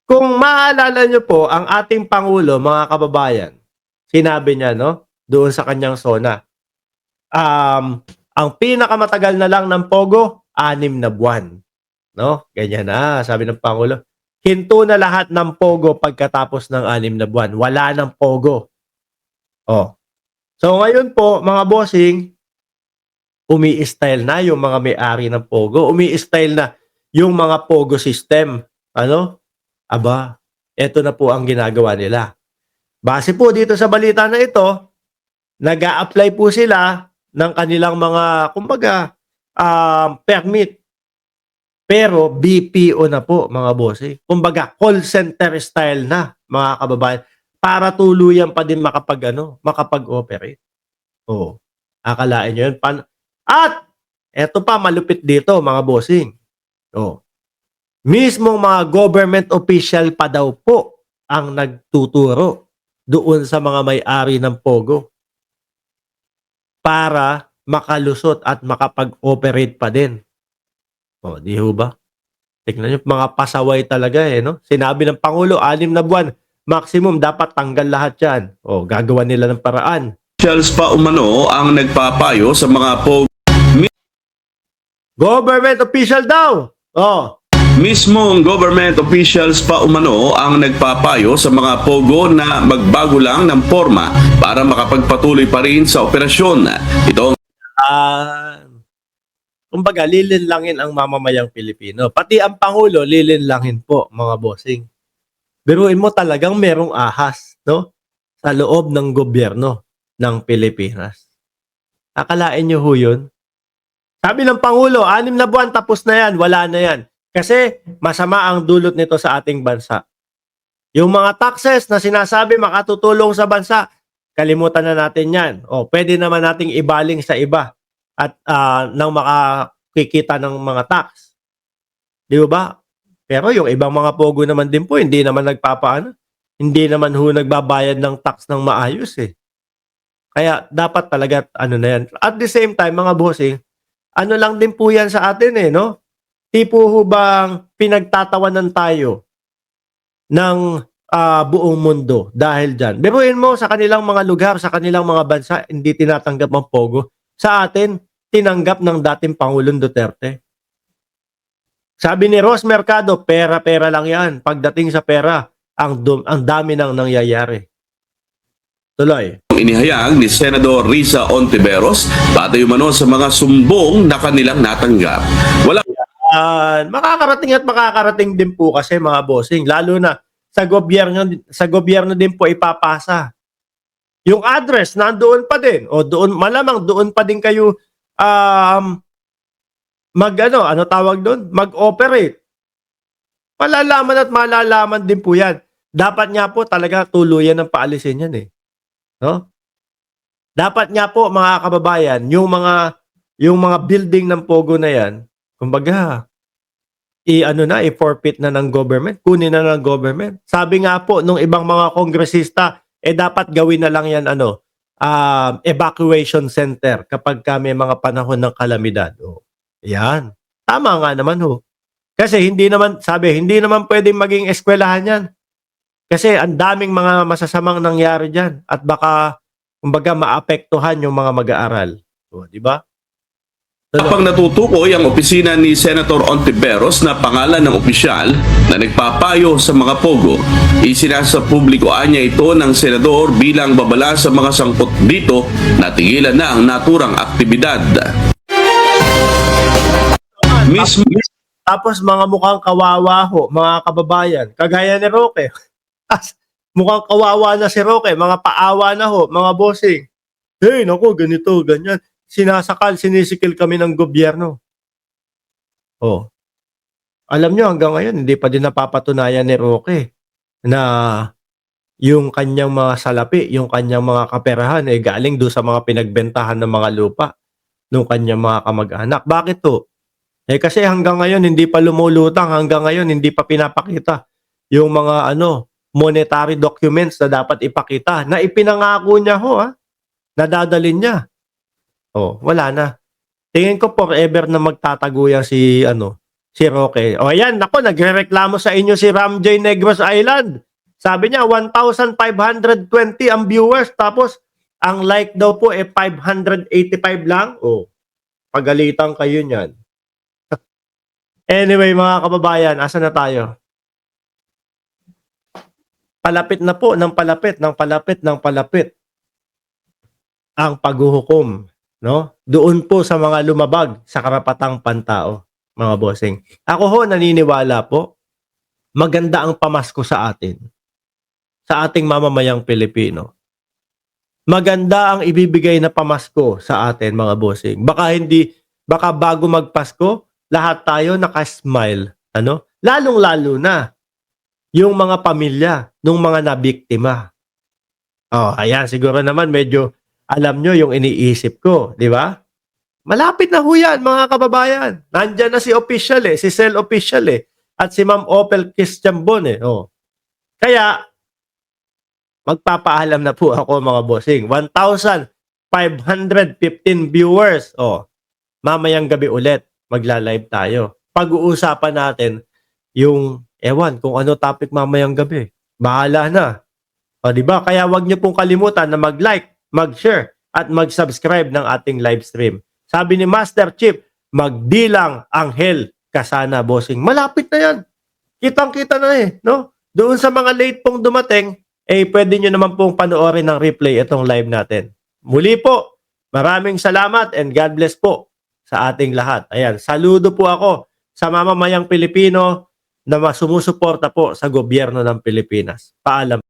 Kung maalala niyo po ang ating pangulo, mga kababayan, sinabi niya 'no, doon sa kanyang SONA, ang pinakamatagal na lang ng pogo, 6 na buwan, 'no? Ganyan na, sabi ng pangulo. Hinto na lahat ng pogo pagkatapos ng 6 na buwan, wala ng pogo. Oh. So ngayon po, mga bossing, umi-style na yung mga may-ari ng pogo, umi-style na yung mga pogo system. Ano? Aba, eto na po ang ginagawa nila. Base po dito sa balita na ito, nag-a-apply po sila ng kanilang mga, kumbaga, permit. Pero BPO na po, mga bossing. Kumbaga, call center style na, mga kababayan, para tuluyan pa din makapag-operate. Oo. Akalain nyo yun. At, eto pa, malupit dito, mga bossing. Oh. Mismong mga government official pa daw po ang nagtuturo doon sa mga may-ari ng pogo para makalusot at makapag-operate pa din. O, di ho ba? Tignan nyo, mga pasaway talaga no? Sinabi ng Pangulo, 6 na buwan, maximum, dapat tanggal lahat yan. O, gagawa nila ng paraan. Officials pa umano ang nagpapayo sa mga pogo. Government official daw! O, Mismong government officials pa umano ang nagpapayo sa mga pogo na magbago lang ng forma para makapagpatuloy pa rin sa operasyon. Ito kumbaga, lilinlangin ang mamamayang Pilipino. Pati ang Pangulo, lilinlangin po, mga bossing. Biruin mo talagang merong ahas, no? Sa loob ng gobyerno ng Pilipinas. Akalain nyo ho yun? Sabi ng Pangulo, 6 na buwan, tapos na yan, wala na yan. Kasi masama ang dulot nito sa ating bansa. Yung mga taxes na sinasabi makatutulong sa bansa, kalimutan na natin yan. O, pwede naman nating ibaling sa iba at nang makakikita ng mga tax. Di ba? Pero yung ibang mga pogo naman din po, hindi naman hindi naman ho nagbabayad ng tax ng maayos eh. Kaya dapat talaga ano na yan. At the same time, mga bossing, ano lang din po yan sa atin eh, no? Tipo ho bang pinagtatawanan tayo ng buong mundo dahil dyan. Biruin mo, sa kanilang mga lugar, sa kanilang mga bansa, hindi tinatanggap ang pogo. Sa atin, tinanggap ng dating Pangulong Duterte. Sabi ni Ross Mercado, pera-pera lang yan. Pagdating sa pera, ang dami nang nangyayari. Tuloy. inihayag ni Senador Risa Ontiveros batay umano sa mga sumbong na kanilang natanggap. Wala Makakarating din po kasi, mga bossing, lalo na sa gobyerno din po ipapasa. Yung address nandoon pa din, o doon malamang doon pa din kayo mag-operate. Malalaman at malalaman din po yan. Dapat nga po talaga tuluyan ng paalisin yan eh. No? Dapat nga po, mga kababayan, yung mga building ng pogo na yan, kumbaga, i-forfeit na ng government, kunin na ng government. Sabi nga po nung ibang mga kongresista, dapat gawin na lang yan evacuation center kapag may mga panahon ng kalamidad. O, yan. Tama nga naman ho. Kasi hindi naman pwedeng maging eskwelahan yan. Kasi ang daming mga masasamang nangyari dyan at baka, kumbaga, maapektuhan yung mga mag-aaral. O, di ba? Kapag natutukoy ang opisina ni Senator Ontiveros na pangalan ng opisyal na nagpapayo sa mga pogo, isinasa publikoan niya ito ng senador bilang babala sa mga sangkot dito na tigilan na ang naturang aktibidad. Tapos mga mukhang kawawa ho, mga kababayan, kagaya ni Roque. Mukhang kawawa na si Roque, mga paawa na ho, mga bossing. Hey, naku, ganito, ganyan. Sinisikil kami ng gobyerno. Oh. Alam nyo, hanggang ngayon, hindi pa din napapatunayan ni Roque na yung kanyang mga salapi, yung kanyang mga kaperahan, galing doon sa mga pinagbentahan ng mga lupa ng kanyang mga kamag-anak. Bakit to? Kasi hanggang ngayon, hindi pa lumulutang, hanggang ngayon, hindi pa pinapakita yung mga monetary documents na dapat ipakita, na ipinangako niya ho, nadadalin niya. Oh, wala na. Tingin ko forever na magtatago yan si si Roque. O ayan, nako, nagrereklamo sa inyo si Ram J. Negros Island. Sabi niya, 1,520 ang viewers, tapos ang like daw po 585 lang. O, pagalitan kayo niyan. Anyway, mga kababayan, asa na tayo? Palapit na po ng palapit ang paghuhukom, no? Doon po sa mga lumabag sa karapatang pantao, mga bossing. Ako ho naniniwala po, maganda ang pamasko sa atin, sa ating mamamayang Pilipino. Maganda ang ibibigay na pamasko sa atin, mga bossing. Baka bago magpasko, lahat tayo naka-smile, ano? Lalong-lalo na yung mga pamilya ng mga nabiktima. Oh, ayan, siguro naman medyo alam nyo yung iniisip ko, di ba? Malapit na ho yan, mga kababayan. Nandyan na si official si Sel official at si Ma'am Opel Christian oh. Kaya, magpapaalam na po ako, mga bossing. 1,515 viewers. Oh, mamayang gabi ulit, magla-live tayo. Pag-uusapan natin yung, kung ano topic mamayang gabi. Bahala na. O, di ba? Kaya wag niyo pong kalimutan na mag-like, mag-share, at mag-subscribe ng ating live stream. Sabi ni Master Chief, magdilang anghel ka sana, bossing. Malapit na yan. Kitang-kita na no? Doon sa mga late pong dumating, pwede nyo naman pong panoorin ng replay itong live natin. Muli po, maraming salamat and God bless po sa ating lahat. Ayan, saludo po ako sa mamamayang Pilipino na sumusuporta po sa gobyerno ng Pilipinas. Paalam.